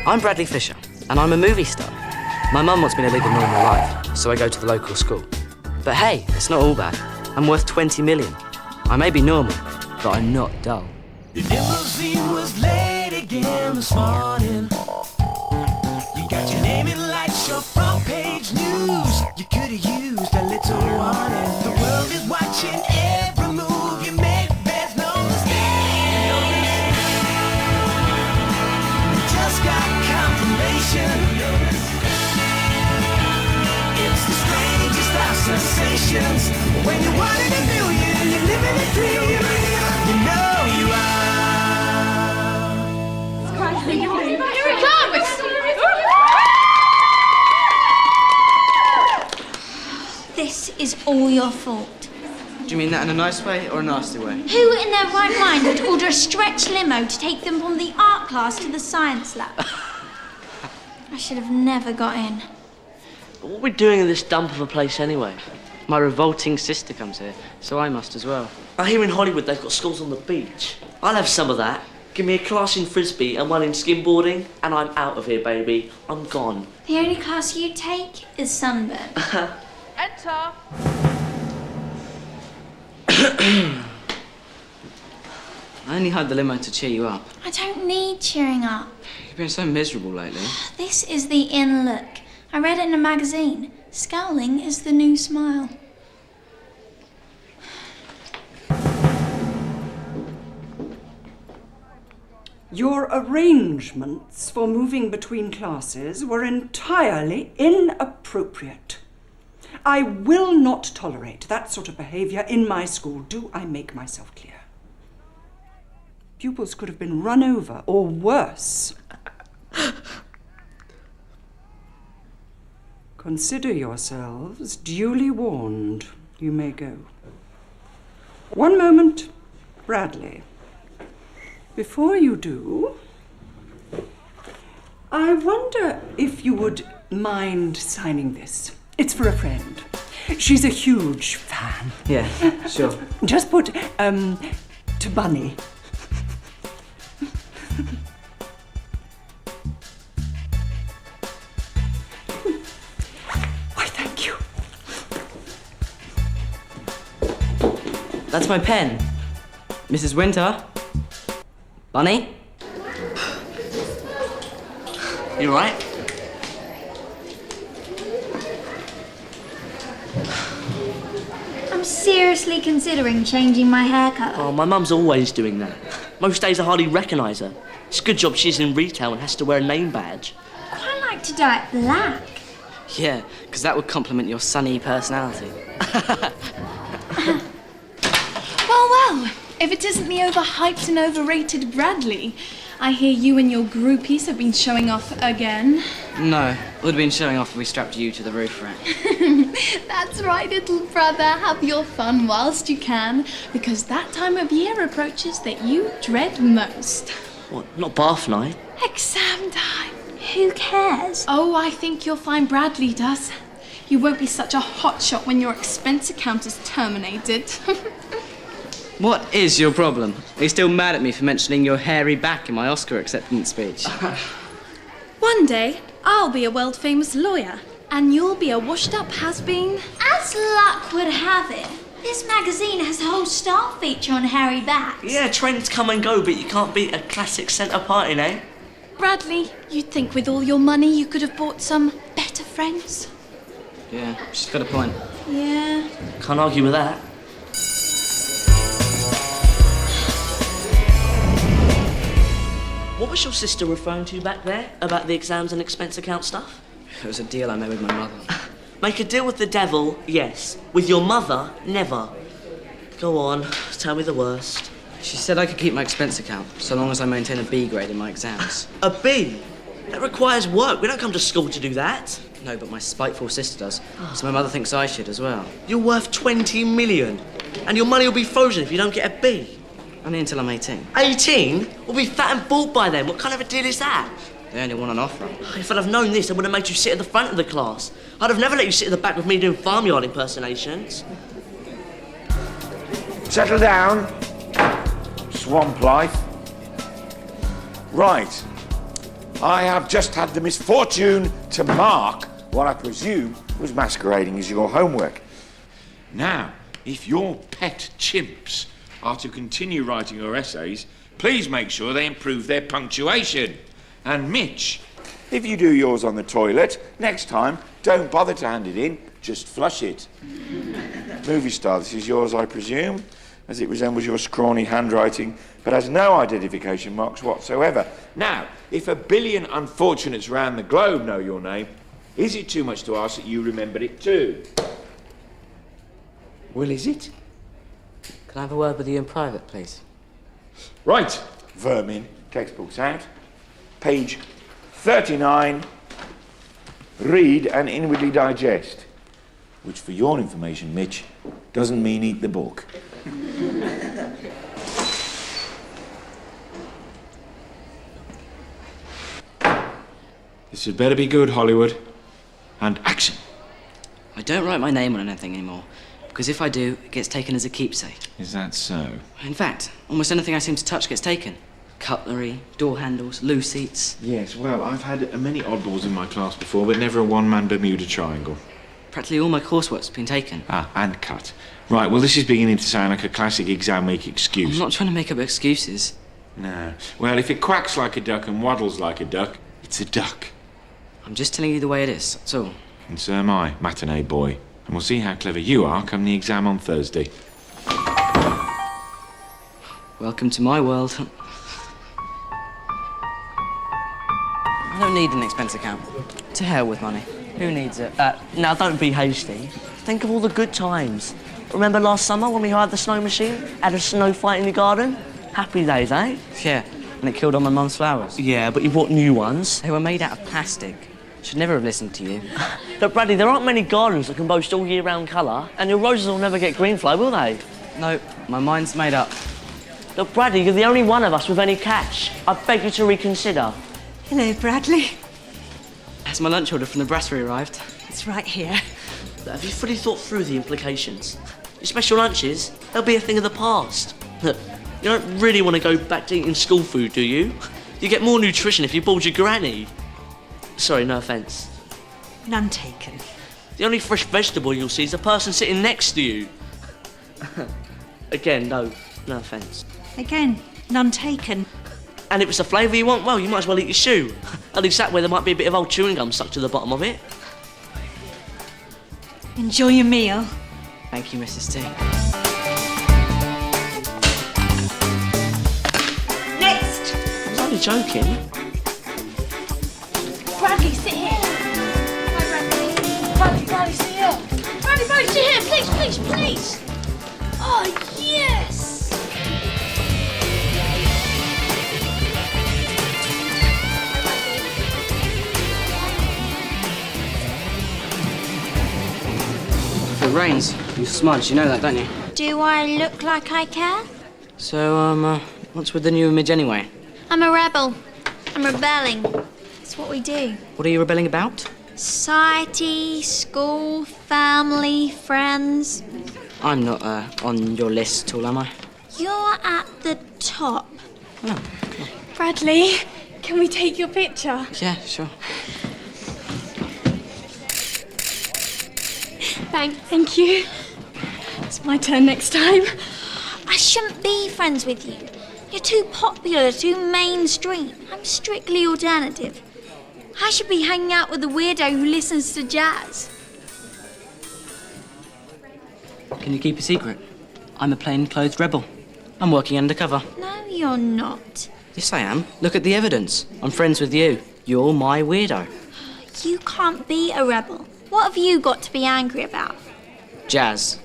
I'm Bradley Fisher, and I'm a movie star. My mum wants me to lead a normal life, so I go to the local school. But hey, it's not all bad. I'm worth 20 million. I may be normal, but I'm not dull. The limousine was late again this morning. You got your name in lights, your front page news. You could have used a little warning. The world is watching every move you make. There's no mistake. We just got confirmation. It's the strangest of sensations. When you're one in a million, you're living a dream. You know you are. Here it comes! This is all your fault. Do you mean that in a nice way or a nasty way? Who in their right mind would order a stretch limo to take them from the art class to the science lab? I should have never got in. What are we doing in this dump of a place anyway? My revolting sister comes here, so I must as well. I hear in Hollywood they've got schools on the beach. I'll have some of that. Give me a class in frisbee and one in skimboarding, and I'm out of here, baby. I'm gone. The only class you take is sunburn. Enter. I only hired the limo to cheer you up. I don't need cheering up. You've been so miserable lately. This is the in look. I read it in a magazine. Scowling is the new smile. Your arrangements for moving between classes were entirely inappropriate. I will not tolerate that sort of behaviour in my school. Do I make myself clear? Pupils could have been run over, or worse. Consider yourselves duly warned. You may go. One moment, Bradley. Before you do, I wonder if you would mind signing this. It's for a friend. She's a huge fan. Yeah, sure. Just put, to Bunny. Why, thank you. That's my pen. Mrs. Winter? Bunny? You all right? I'm seriously considering changing my hair colour. Oh, my mum's always doing that. Most days I hardly recognise her. It's a good job she's in retail and has to wear a name badge. I'd quite like to dye it black. Yeah, because that would complement your sunny personality. Well, if it isn't the overhyped and overrated Bradley. I hear you and your groupies have been showing off again. No, it would have been showing off if we strapped you to the roof rack. That's right, little brother. Have your fun whilst you can, because that time of year approaches that you dread most. What, not bath night? Exam time. Who cares? Oh, I think you'll find Bradley does. You won't be such a hotshot when your expense account is terminated. What is your problem? Are you still mad at me for mentioning your hairy back in my Oscar acceptance speech? One day, I'll be a world-famous lawyer, and you'll be a washed-up has-been. As luck would have it, this magazine has a whole star feature on hairy backs. Yeah, trends come and go, but you can't beat a classic centre parting, eh? Bradley, you'd think with all your money you could have bought some better friends. Yeah, she's got a point. Yeah. Can't argue with that. What was your sister referring to back there about the exams and expense account stuff? It was a deal I made with my mother. Make a deal with the devil, yes. With your mother, never. Go on, tell me the worst. She said I could keep my expense account, so long as I maintain a B grade in my exams. A B? That requires work. We don't come to school to do that. No, but my spiteful sister does, so my mother thinks I should as well. You're worth 20 million, and your money will be frozen if you don't get a B. Only until I'm 18. 18? We'll be fat and bald by then. What kind of a deal is that? They only want an offer. If I'd have known this, I would have made you sit at the front of the class. I'd have never let you sit at the back with me doing farmyard impersonations. Settle down. Swamp life. Right. I have just had the misfortune to mark what I presume was masquerading as your homework. Now, if your pet chimps are to continue writing your essays, please make sure they improve their punctuation. And Mitch, if you do yours on the toilet, next time, don't bother to hand it in, just flush it. Movie star, this is yours, I presume, as it resembles your scrawny handwriting, but has no identification marks whatsoever. Now, if 1 billion unfortunates round the globe know your name, is it too much to ask that you remembered it too? Well, is it? Can I have a word with you in private, please? Right, vermin, textbooks out. Page 39, read and inwardly digest. Which, for your information, Mitch, doesn't mean eat the book. This had better be good, Hollywood. And action. I don't write my name on anything anymore, because if I do, it gets taken as a keepsake. Is that so? In fact, almost anything I seem to touch gets taken. Cutlery, door handles, loo seats. Yes, well, I've had many oddballs in my class before, but never a one-man Bermuda triangle. Practically all my coursework's been taken. Ah, and cut. Right, well, this is beginning to sound like a classic exam week excuse. I'm not trying to make up excuses. No. Well, if it quacks like a duck and waddles like a duck, it's a duck. I'm just telling you the way it is, that's all. And so am I, matinee boy. And we'll see how clever you are come the exam on Thursday. Welcome to my world. I don't need an expense account. To hell with money. Who needs it? Now don't be hasty. Think of all the good times. Remember last summer when we hired the snow machine? Had a snow fight in the garden? Happy days, eh? Yeah, and it killed all my mum's flowers. Yeah, but you bought new ones. They were made out of plastic. Should never have listened to you. Look, Bradley, there aren't many gardens that can boast all year-round colour, and your roses will never get green fly, will they? No, my mind's made up. Look, Bradley, you're the only one of us with any catch. I beg you to reconsider. Hello, Bradley. Has my lunch order from the brasserie arrived? It's right here. Have you fully thought through the implications? Your special lunches, they'll be a thing of the past. Look, you don't really want to go back to eating school food, do you? You get more nutrition if you board your granny. Sorry, no offence. None taken. The only fresh vegetable you'll see is the person sitting next to you. Again, no offence. Again, none taken. And if it's a flavour you want, well, you might as well eat your shoe. At least that way there might be a bit of old chewing gum stuck to the bottom of it. Enjoy your meal. Thank you, Mrs. T. Next! I was only joking. Bradley, sit here. Hi, Bradley, sit here. Bradley, sit here, please. Oh, yes! If it rains, you smudge, you know that, don't you? Do I look like I care? So, what's with the new image anyway? I'm a rebel. I'm rebelling. It's what we do. What are you rebelling about? Society, school, family, friends. I'm not, on your list at all, am I? You're at the top. Bradley, can we take your picture? Yeah, sure. Thank you. It's my turn next time. I shouldn't be friends with you. You're too popular, too mainstream. I'm strictly alternative. I should be hanging out with the weirdo who listens to jazz. Can you keep a secret? I'm a plain-clothes rebel. I'm working undercover. No, you're not. Yes, I am. Look at the evidence. I'm friends with you. You're my weirdo. You can't be a rebel. What have you got to be angry about? Jazz.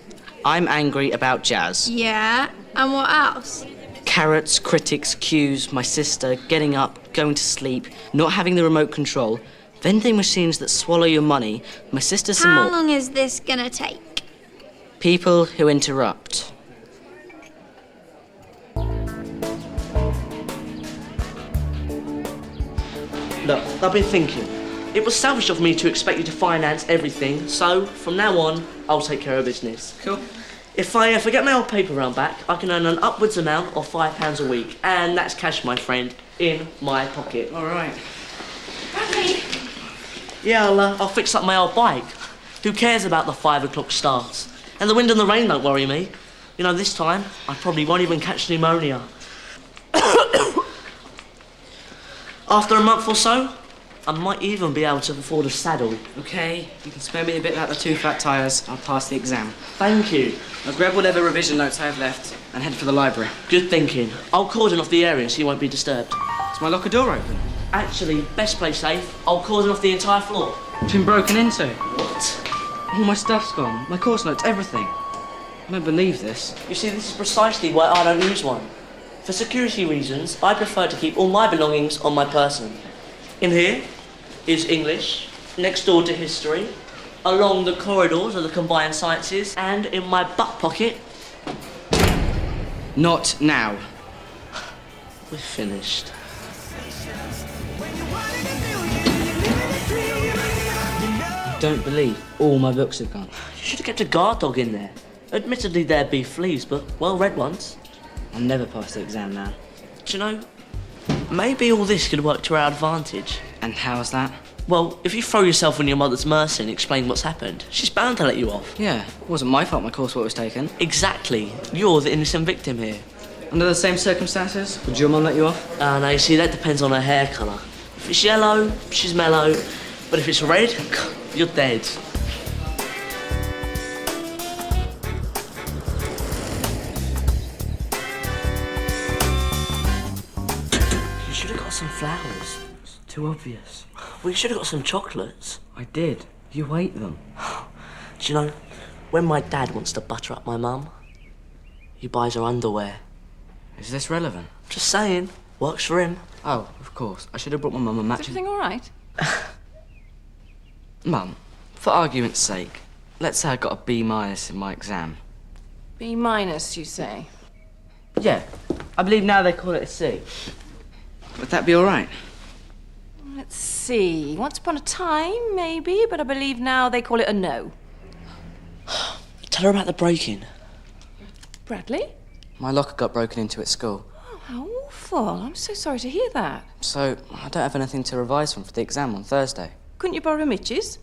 I'm angry about jazz. Yeah, and what else? Carrots, critics, cues, my sister, getting up, going to sleep, not having the remote control, vending machines that swallow your money, my sister some more. How long is this gonna take? People who interrupt. Look, I've been thinking. It was selfish of me to expect you to finance everything, so from now on, I'll take care of business. Cool. If I get my old paper round back, I can earn an upwards amount of £5 a week, and that's cash, my friend, in my pocket. All right. Yeah, I'll fix up my old bike. Who cares about the 5 o'clock starts? And the wind and the rain don't worry me. You know, this time, I probably won't even catch pneumonia. After a month or so, I might even be able to afford a saddle. OK, you can spare me a bit about the 2 flat tyres. I'll pass the exam. Thank you. I'll grab whatever revision notes I have left and head for the library. Good thinking. I'll cordon off the area so you won't be disturbed. Is my locker door open? Actually, best play safe, I'll cordon off the entire floor. It's been broken into. What? All my stuff's gone. My course notes, everything. I don't believe this. You see, this is precisely why I don't use one. For security reasons, I prefer to keep all my belongings on my person. In here is English, next door to history, along the corridors of the combined sciences, and in my butt pocket. Not now. We're finished. I don't believe all my books have gone. You should have kept a guard dog in there. Admittedly, there'd be fleas, but well-read ones. I'll never pass the exam now. Do you know, maybe all this could work to our advantage. And how's that? Well, if you throw yourself on your mother's mercy and explain what's happened, she's bound to let you off. Yeah, it wasn't my fault my coursework was taken. Exactly. You're the innocent victim here. Under the same circumstances, would your mum let you off? No, you see, that depends on her hair colour. If it's yellow, she's mellow. But if it's red, you're dead. You should have got some flowers. It's too obvious. Well, you should have got some chocolates. I did. You ate them. Do you know, when my dad wants to butter up my mum, he buys her underwear. Is this relevant? Just saying. Works for him. Oh, of course. I should have brought my mum a matching... Is everything all right? Mum, for argument's sake, let's say I got a B- in my exam. B-, you say? Yeah, I believe now they call it a C. Would that be all right? Let's see. Once upon a time, maybe, but I believe now they call it a no. Tell her about the break-in. Bradley? My locker got broken into at school. Oh, how awful. I'm so sorry to hear that. So, I don't have anything to revise from for the exam on Thursday. Couldn't you borrow Mitch's?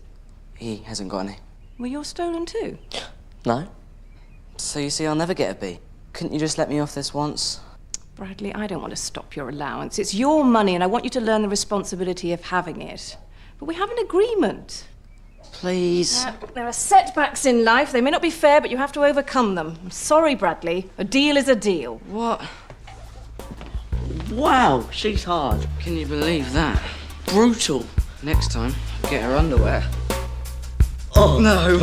He hasn't got any. Were yours stolen too? No? So you see, I'll never get a B. Couldn't you just let me off this once? Bradley, I don't want to stop your allowance. It's your money and I want you to learn the responsibility of having it. But we have an agreement. Please. There are setbacks in life. They may not be fair, but you have to overcome them. I'm sorry, Bradley. A deal is a deal. What? Wow, she's hard. Can you believe that? Brutal. Next time, get her underwear. Oh, no.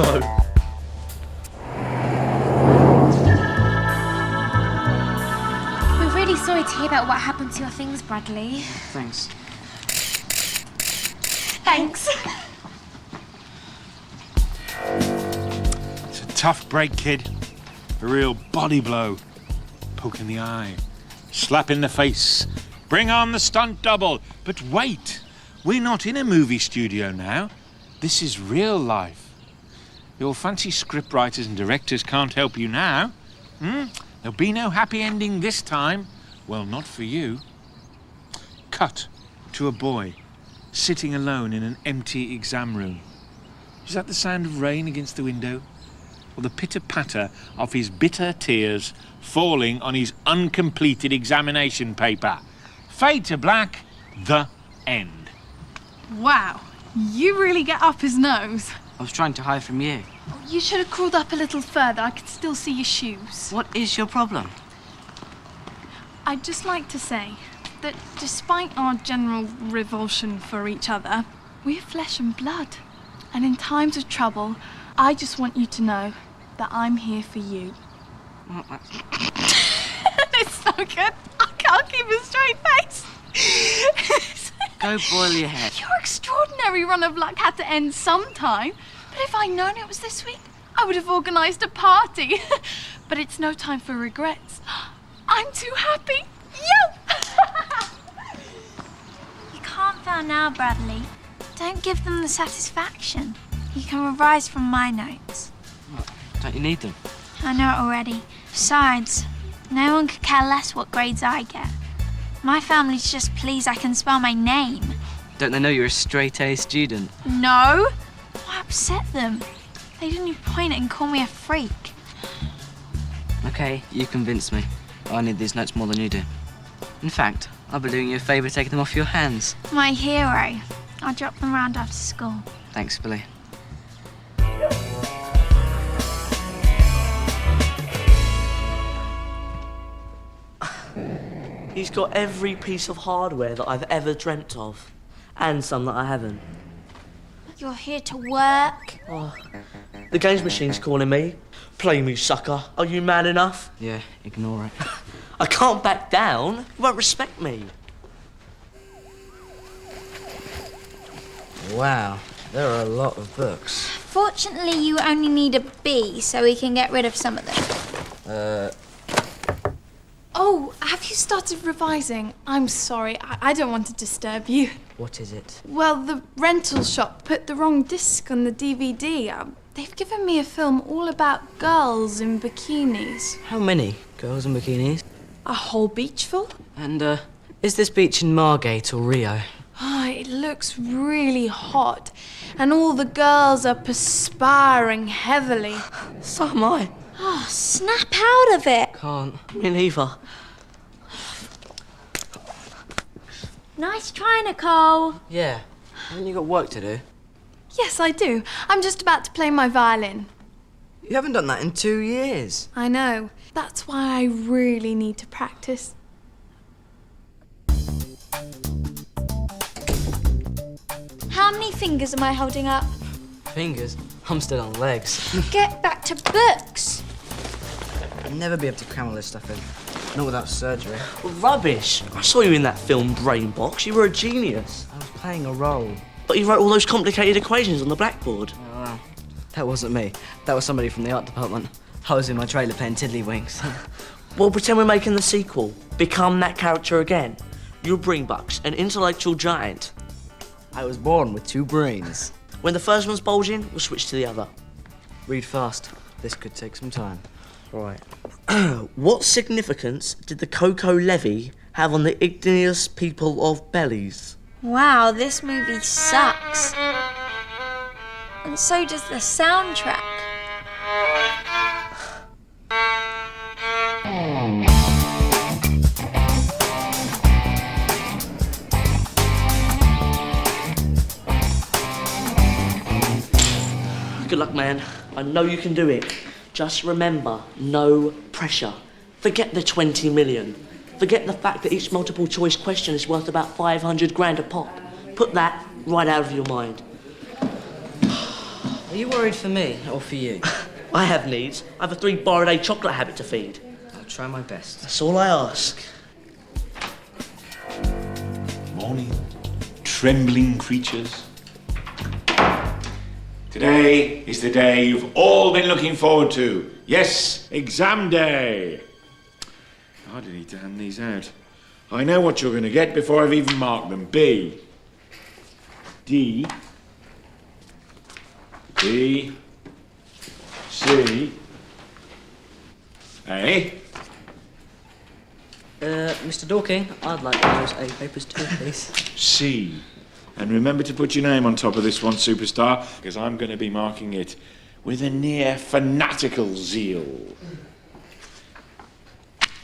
We're really sorry to hear about what happened to your things, Bradley. Thanks. Thanks. It's a tough break, kid. A real body blow. Poke in the eye. Slap in the face. Bring on the stunt double. But wait, we're not in a movie studio now. This is real life. Your fancy scriptwriters and directors can't help you now. There'll be no happy ending this time. Well, not for you. Cut to a boy sitting alone in an empty exam room. Is that the sound of rain against the window? Or the pitter-patter of his bitter tears falling on his uncompleted examination paper? Fade to black, the end. Wow, you really get up his nose. I was trying to hide from you. You should have crawled up a little further. I could still see your shoes. What is your problem? I'd just like to say that despite our general revulsion for each other, we're flesh and blood. And in times of trouble, I just want you to know that I'm here for you. It's so good. I can't keep a straight face. Go boil your head. Your extraordinary run of luck had to end sometime. But if I'd known it was this week, I would have organised a party. But it's no time for regrets. I'm too happy. Yo! You can't fail now, Bradley. Don't give them the satisfaction. You can revise from my notes. Don't you need them? I know it already. Besides, no one could care less what grades I get. My family's just pleased I can spell my name. Don't they know you're a straight-A student? No. I upset them. They didn't even point it and call me a freak. Okay, you convinced me. I need these notes more than you do. In fact, I'll be doing you a favour taking them off your hands. My hero. I'll drop them round after school. Thanks, Billy. He's got every piece of hardware that I've ever dreamt of. And some that I haven't. You're here to work. Oh. The games machine's calling me. Play me, sucker. Are you man enough? Yeah, ignore it. I can't back down. You won't respect me. Wow, there are a lot of books. Fortunately, you only need a B, so we can get rid of some of them. Oh, have you started revising? I'm sorry, I don't want to disturb you. What is it? Well, the rental shop put the wrong disc on the DVD. They've given me a film all about girls in bikinis. How many girls in bikinis? A whole beach full? And, is this beach in Margate or Rio? Oh, it looks really hot. And all the girls are perspiring heavily. So am I. Oh, snap out of it. Can't. Me neither. Nice try, Nicole. Yeah. Haven't you got work to do? Yes, I do. I'm just about to play my violin. You haven't done that in 2 years. I know. That's why I really need to practice. How many fingers am I holding up? Fingers? I'm still on legs. Get back to books. I'll never be able to cram all this stuff in. Not without surgery. Rubbish. I saw you in that film Brain Box. You were a genius. I was playing a role. But you wrote all those complicated equations on the blackboard. Oh, well, that wasn't me. That was somebody from the art department. I was in my trailer playing Tiddlywinks. Well, pretend we're making the sequel. Become that character again. You're Brainbucks, an intellectual giant. I was born with 2 brains. When the first one's bulging, we'll switch to the other. Read fast. This could take some time. Right. What significance did the Cocoa Levy have on the igneous people of Bellies? Wow, this movie sucks. And so does the soundtrack. Good luck, man. I know you can do it. Just remember, no pressure. Forget the 20 million. Forget the fact that each multiple choice question is worth about 500 grand a pop. Put that right out of your mind. Are you worried for me or for you? I have needs. I have a 3-bar-a-day chocolate habit to feed. I'll try my best. That's all I ask. Morning, trembling creatures. Today is the day you've all been looking forward to. Yes, exam day. I didn't need to hand these out. I know what you're going to get before I've even marked them. B, D, B, C, A. Mr. Dorking, I'd like those A papers too, please. C. And remember to put your name on top of this one, superstar, because I'm going to be marking it with a near fanatical zeal.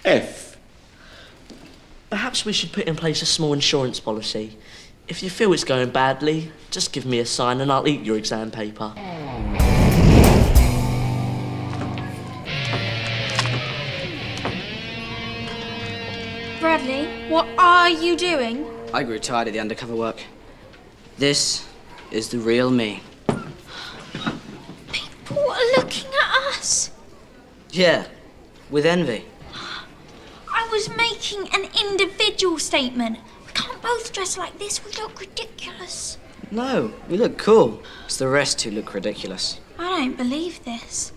F. Perhaps we should put in place a small insurance policy. If you feel it's going badly, just give me a sign and I'll eat your exam paper. Bradley, what are you doing? I grew tired of the undercover work. This is the real me. People are looking at us. Yeah, with envy. I was making an individual statement. We can't both dress like this. We look ridiculous. No, we look cool. It's the rest who look ridiculous. I don't believe this.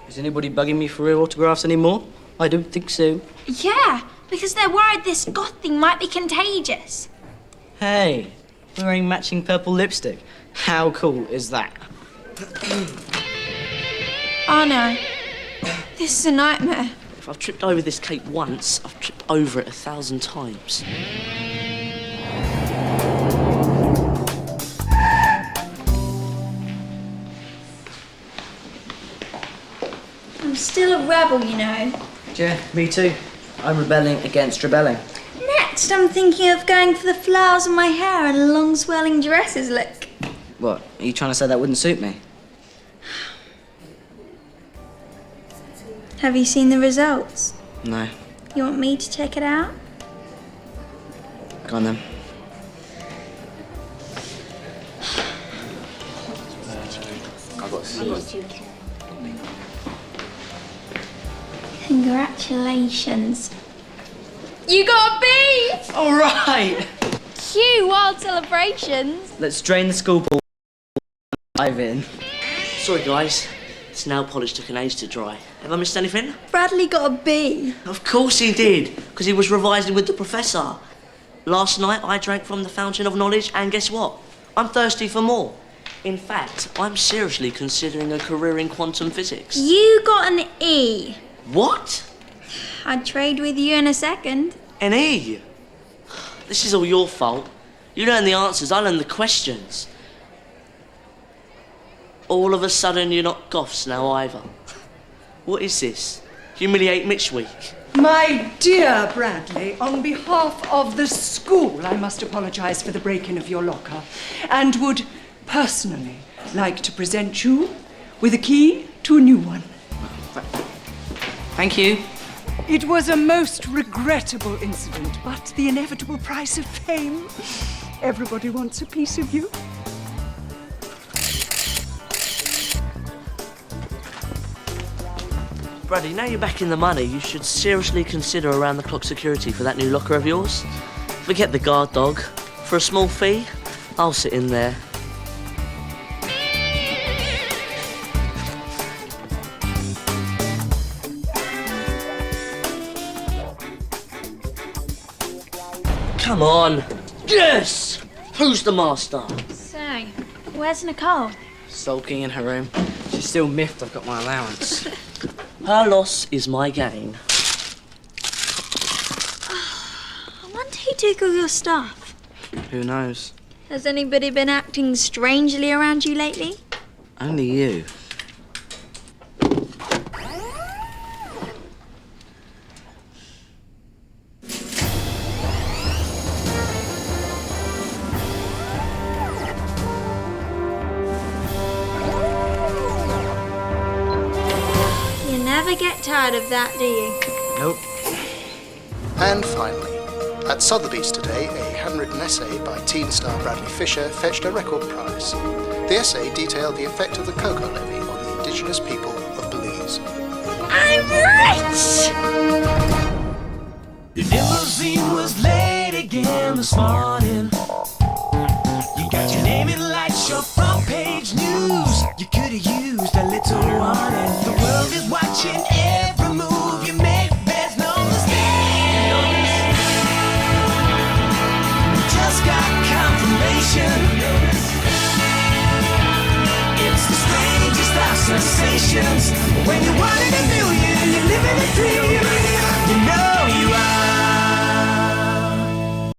Is anybody bugging me for real autographs anymore? I don't think so. Yeah, because they're worried this goth thing might be contagious. Hey, we're wearing matching purple lipstick. How cool is that? Oh no, this is a nightmare. If I've tripped over this cake once, I've tripped over it 1,000 times. still a rebel, you know. Yeah, me too. I'm rebelling against rebelling. Next, I'm thinking of going for the flowers in my hair and long swirling dresses look. What, are you trying to say that wouldn't suit me? Have you seen the results? No. You want me to check it out? Go on then. Congratulations. You got a B! All right. Cue wild celebrations. Let's drain the school ball and dive in. Sorry, guys. This nail polish took an age to dry. Have I missed anything? Bradley got a B. Of course he did, because he was revising with the professor. Last night I drank from the fountain of knowledge, and guess what? I'm thirsty for more. In fact, I'm seriously considering a career in quantum physics. You got an E. What? I'd trade with you in a second. An E? This is all your fault. You learn the answers, I learn the questions. All of a sudden you're not goths now either. What is this? Humiliate Mitch Week? My dear Bradley, on behalf of the school, I must apologise for the break-in of your locker and would personally like to present you with a key to a new one. Thank you. It was a most regrettable incident, but the inevitable price of fame. Everybody wants a piece of you. Bradley, now you're back in the money, you should seriously consider around-the-clock security for that new locker of yours. Forget the guard dog. For a small fee, I'll sit in there. Come on. Yes! Who's the master? So, where's Nicole? Sulking in her room. She's still miffed I've got my allowance. Her loss is my gain. I wonder who took all your stuff. Who knows? Has anybody been acting strangely around you lately? Only you. Never get tired of that, do you? Nope. And finally, at Sotheby's today, a handwritten essay by teen star Bradley Fisher fetched a record prize. The essay detailed the effect of the cocoa levy on the indigenous people of Belize. I'm rich! The limousine was late again this morning. You got your name in lights, your front page news. You could have used a little warning. The world is watching every move you make. There's no mistake. Just got confirmation. It's the strangest of sensations when you're wanting a new